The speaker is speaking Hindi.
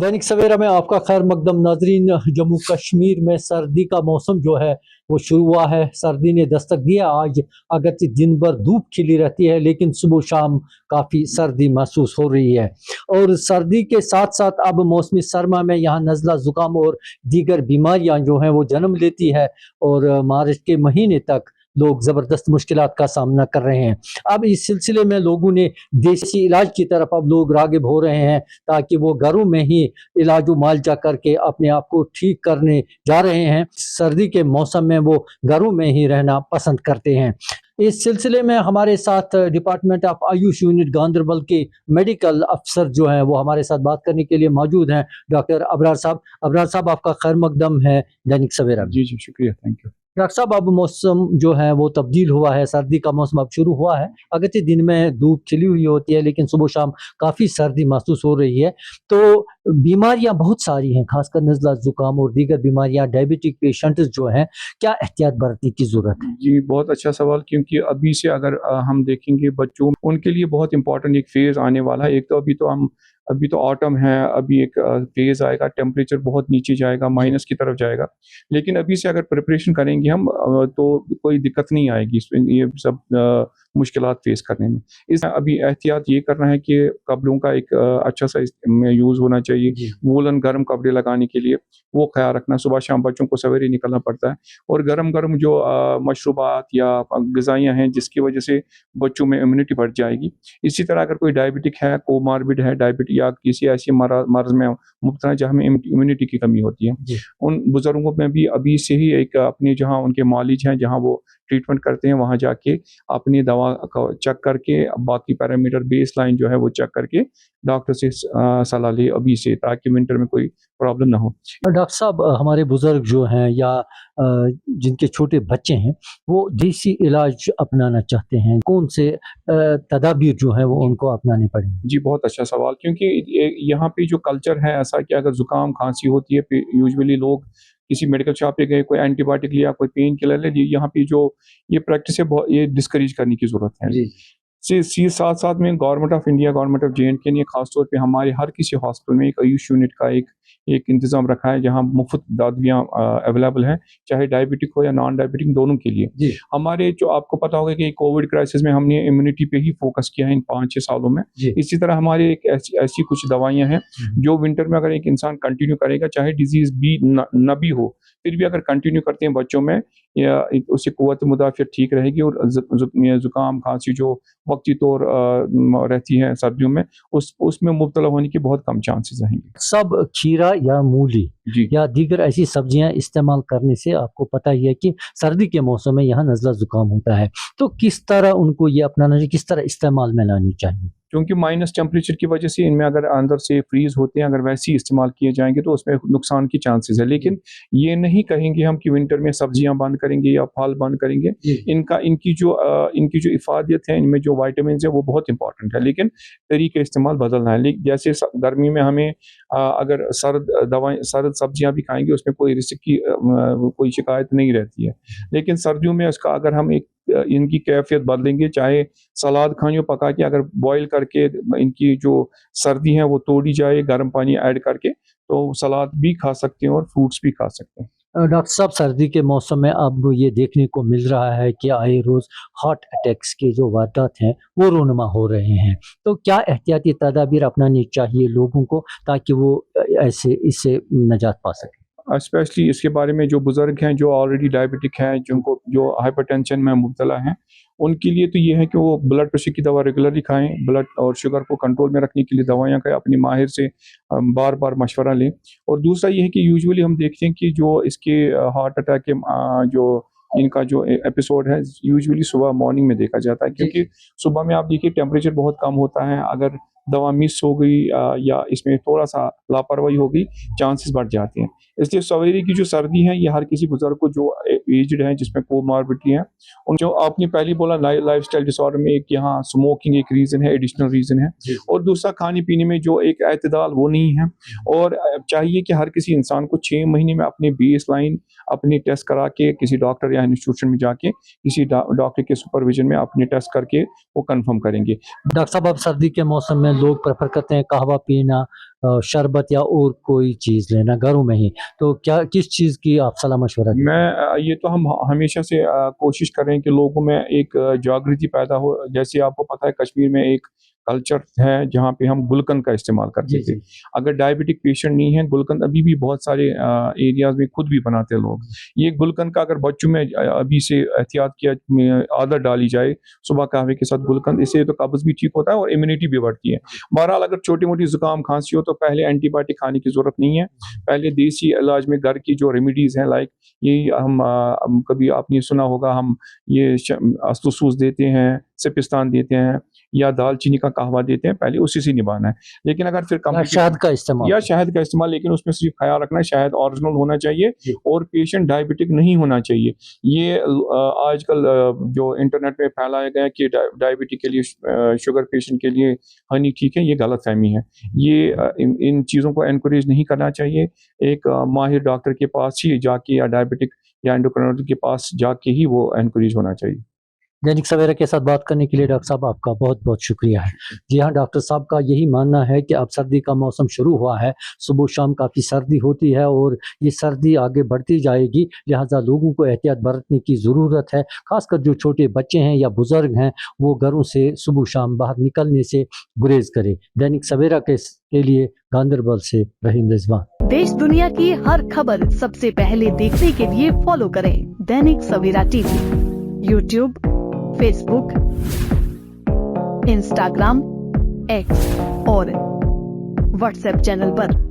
दैनिक सवेरा में आपका खैर मकदम नाजरीन। जम्मू कश्मीर में सर्दी का मौसम जो है वो शुरू हुआ है। सर्दी ने दस्तक दिया। आज अगरचे दिन भर धूप खिली रहती है लेकिन सुबह शाम काफ़ी सर्दी महसूस हो रही है। और सर्दी के साथ साथ अब मौसमी सरमा में यहाँ नज़ला ज़ुकाम और दीगर बीमारियाँ जो हैं वो जन्म लेती है। और मार्च के महीने तक लोग ज़बरदस्त मुश्किलात का सामना कर रहे हैं। अब इस सिलसिले में लोगों ने देसी इलाज की तरफ अब लोग राग़िब हो रहे हैं ताकि वो घरों में ही इलाज मुआलजा करके अपने आप को ठीक करने जा रहे हैं। सर्दी के मौसम में वो घरों में ही रहना पसंद करते हैं। इस सिलसिले में हमारे साथ department of Ayush unit Ganderbal के मेडिकल अफसर जो हैं वो हमारे साथ बात करने के लिए मौजूद हैं, डॉक्टर अबरार साहब। अबरार साहब, आपका खैर मकदम है दैनिक सवेरा। जी जी, शुक्रिया, थैंक यू। डॉक्टर साहब, अब मौसम जो है वो तब्दील हुआ है, सर्दी का मौसम अब शुरू हुआ है। अगरचे दिन में धूप खिली हुई होती है लेकिन सुबह शाम काफ़ी सर्दी महसूस हो रही है। तो बीमारियां बहुत सारी हैं, खासकर नज़ला ज़ुकाम और दीगर बीमारियां, डायबिटिक पेशेंट्स जो हैं, क्या एहतियात बरतने की ज़रूरत है? जी, बहुत अच्छा सवाल, क्योंकि अभी से अगर हम देखेंगे बच्चों, उनके लिए बहुत इंपॉर्टेंट एक फ़ेज़ आने वाला है। एक तो अभी तो ऑटम है, अभी एक फ़ेज़ आएगा, टेम्परेचर बहुत नीचे जाएगा, माइनस की तरफ जाएगा। लेकिन अभी से अगर प्रिपरेशन करेंगे हम तो कोई दिक्कत नहीं आएगी इसमें, ये सब मुश्किलात फ़ेस करने में। इस अभी एहतियात ये करना है कि कपड़ों का एक अच्छा-सा यूज़ होना चाहिए। वूलन गर्म कपड़े लगाने के लिए वो ख़्याल रखना। सुबह शाम बच्चों को सवेरे निकलना पड़ता है और गरम-गरम जो मशरूबात या ग़िज़ाइयाँ हैं जिसकी वजह से बच्चों में इम्यूनिटी बढ़ जाएगी। इसी तरह अगर कोई डायबिटिक है, कोमॉर्बिड है, डायबिटिक या किसी ऐसी मर्ज़ में मुब्तला जहाँ में इम्यूनिटी की कमी होती है, उन बुज़ुर्गों में भी अभी से ही एक अपनी जहाँ उनके मालिज हैं, जहाँ वो ट्रीटमेंट करते हैं, वहाँ जाके अपनी दवा को चेक करके बाकी पैरामीटर बेसलाइन जो है वो चेक करके डॉक्टर से सलाह लें अभी से, ताकि विंटर में कोई प्रॉब्लम ना हो। डॉक्टर साहब, हमारे बुज़ुर्ग जो हैं या जिनके छोटे बच्चे हैं वो देसी इलाज अपनाना चाहते हैं, कौन से तदाबीर जो है वो उनको अपनाने पड़ेंगे? जी, बहुत अच्छा सवाल, क्योंकि यहाँ पे जो कल्चर है ऐसा कि अगर ज़ुकाम खांसी होती है, यूजुअली लोग किसी मेडिकल शॉप पे गए, कोई एंटीबायोटिक लिया, कोई पेन किलर ले ली। यहाँ पे जो ये प्रैक्टिस है ये डिस्करेज करने की ज़रूरत है। जी। साथ-साथ में government of India, government of जे&के ने खास तौर पे हमारे हर किसी हॉस्पिटल में एक आयुष यूनिट का एक इंतज़ाम रखा है, जहाँ मुफ़्त दवाइयाँ अवेलेबल हैं, चाहे डायबिटिक हो या नॉन डायबिटिक, दोनों के लिए। हमारे जो आपको पता होगा कि कोविड क्राइसिस में हमने इम्यूनिटी पे ही फ़ोकस किया है इन 5-6 सालों में। इसी तरह हमारे एक ऐसी कुछ दवाइयाँ हैं जो विंटर में अगर एक इंसान कंटिन्यू करेगा, चाहे डिज़ीज़ भी न भी हो, फिर भी अगर कंटिन्यू करते हैं बच्चों में, या उसकी क़ुव्वत मुदाफ़ियत ठीक रहेगी और ज़ुकाम खाँसी जो वक्ती तौर रहती है सर्दियों में, उसमें मुब्तला होने के बहुत कम चांसेस रहेंगे। सब खीरा या मूली या दीगर ऐसी सब्जियां इस्तेमाल करने से आपको पता ही है कि सर्दी के मौसम में यहाँ नज़ला ज़ुकाम होता है। तो किस तरह उनको ये अपनाना चाहिए, किस तरह इस्तेमाल में लानी चाहिए? क्योंकि माइनस टेम्परेचर की वजह से इनमें अगर अंदर से फ्रीज़ होते हैं, अगर वैसे ही इस्तेमाल किए जाएँगे तो उसमें नुकसान की चांसेस है। लेकिन ये नहीं कहेंगे हम कि विंटर में सब्जियाँ बंद करेंगे या फल बंद करेंगे। इनकी जो इफ़ादियत है, इनमें जो विटामिन्स है वो बहुत इंपॉर्टेंट है, लेकिन तरीक़े इस्तेमाल बदलना है। जैसे गर्मी में हमें अगर सर्द सब्जियाँ भी खाएँगे उसमें कोई रिस्क की कोई शिकायत नहीं रहती है। लेकिन सर्दियों में उसका अगर हम इनकी कैफ़ियत बदलेंगे, चाहे सलाद खाएँ पका के, अगर बॉयल करके इनकी जो सर्दी है वो तोड़ी जाए गर्म पानी ऐड करके, तो सलाद भी खा सकते हैं और फ्रूट्स भी खा सकते हैं। डॉक्टर साहब, सर्दी के मौसम में अब ये देखने को मिल रहा है कि आए रोज़ हार्ट अटैक्स के जो वाक़यात हैं वो रोनुमा हो रहे हैं। तो क्या एहतियाती तदाबीर अपनानी चाहिए लोगों को ताकि वो इससे निजात पा सकें? स्पेशली इसके बारे में जो बुज़ुर्ग हैं, जो ऑलरेडी डायबिटिक हैं, जो हाइपरटेंशन में मुब्तला हैं, उनके लिए तो ये है कि वो ब्लड प्रेशर की दवा रेगुलरली खाएँ, ब्लड और शुगर को कंट्रोल में रखने के लिए दवाइयाँ खाएँ, अपने माहिर से बार-बार मशवरा लें। और दूसरा ये है कि यूजुअली हम देखते हैं कि जो इसके हार्ट अटैक के जो इनका जो एपिसोड है यूजुअली सुबह मॉर्निंग में देखा जाता है, क्योंकि सुबह में आप देखिए टेम्परेचर बहुत कम होता है। अगर दवा मिस हो गई या इसमें थोड़ा-सा लापरवाही हो गई, चांसेस बढ़ जाते हैं। इसलिए सवेरे की जो सर्दी है ये हर किसी बुज़ुर्ग को, जो एज्ड हैं, जिसमें कोमॉर्बिडिटी है, उन जो आपने पहले बोला लाइफ़स्टाइल डिसऑर्डर में एक यहाँ स्मोकिंग एक रीज़न है, एडिशनल रीज़न है, और दूसरा खाने-पीने में जो एक एतदाल वो नहीं है। और चाहिए कि हर किसी इंसान को 6 महीने में अपनी बेसलाइन अपनी टेस्ट करा के किसी डॉक्टर या इंस्टीट्यूशन में जाके किसी डॉक्टर के सुपरविजन में अपने टेस्ट करके वो कंफर्म करेंगे। डॉक्टर साहब, अब सर्दी के मौसम में लोग प्रेफर करते हैं कहवा पीना, शरबत या और कोई चीज़ लेना घरों में ही। तो क्या किस चीज़ की आप सलाह मशवरा दें? ये तो हम हमेशा से कोशिश कर रहे हैं कि लोगों में एक जागृति पैदा हो। जैसे आपको पता है कश्मीर में एक कल्चर है जहाँ पे हम गुलकंद का इस्तेमाल करते थे। अगर डायबिटिक पेशेंट नहीं है, गुलकंद अभी भी बहुत सारे एरियाज़ में खुद भी बनाते हैं लोग। ये गुलकंद का अगर बच्चों में अभी से एहतियात किया में आदत डाली जाए, सुबह कहवे के साथ गुलकंद, इससे तो कब्ज़ भी ठीक होता है और इम्यूनिटी भी बढ़ती है। बहरहाल अगर छोटी-मोटी ज़ुकाम, खाँसी हो तो पहले एंटीबायोटिक खाने की ज़रूरत नहीं है। पहले देसी इलाज में घर की जो रेमेडीज़ हैं लाइक यही हम कभी आपने सुना होगा हम ये अस्तुसूस देते हैं, सिपिस्तान देते हैं या दालचीनी का कहवा देते हैं, पहले उसी से निभाना है। लेकिन अगर फिर या शहद का इस्तेमाल? या शहद का इस्तेमाल, लेकिन उसमें सिर्फ ख्याल रखना है शहद ओरिजिनल होना चाहिए जी। और पेशेंट डायबिटिक नहीं होना चाहिए। ये आजकल जो इंटरनेट पे फैलाया गया है कि डायबिटिक के लिए शुगर पेशेंट के लिए हनी ठीक है, ये गलतफ़हमी है। ये इन चीज़ों को एनकरेज नहीं करना चाहिए। एक माहिर डॉक्टर के पास ही जाके या डायबिटिक या एंडोक्राइनोलॉजिस्ट के पास जाके ही वो एनकरेज होना चाहिए। दैनिक सवेरा के साथ बात करने के लिए डॉक्टर साहब आपका बहुत-बहुत शुक्रिया है। जी हाँ, डॉक्टर साहब का यही मानना है कि अब सर्दी का मौसम शुरू हुआ है, सुबह-शाम काफ़ी सर्दी होती है और ये सर्दी आगे बढ़ती जाएगी, लिहाज़ा लोगों को एहतियात बरतने की ज़रूरत है। ख़ासकर जो छोटे बच्चे हैं या बुज़ुर्ग हैं, वो घरों से सुबह-शाम बाहर निकलने से गुरेज़ करें। दैनिक सवेरा के लिए गांदरबल से रहीम रिजवान। देश दुनिया की हर खबर सबसे पहले देखने के लिए फॉलो करें Dainik Savera TV, YouTube, Facebook, Instagram, X और व्हाट्सएप चैनल पर।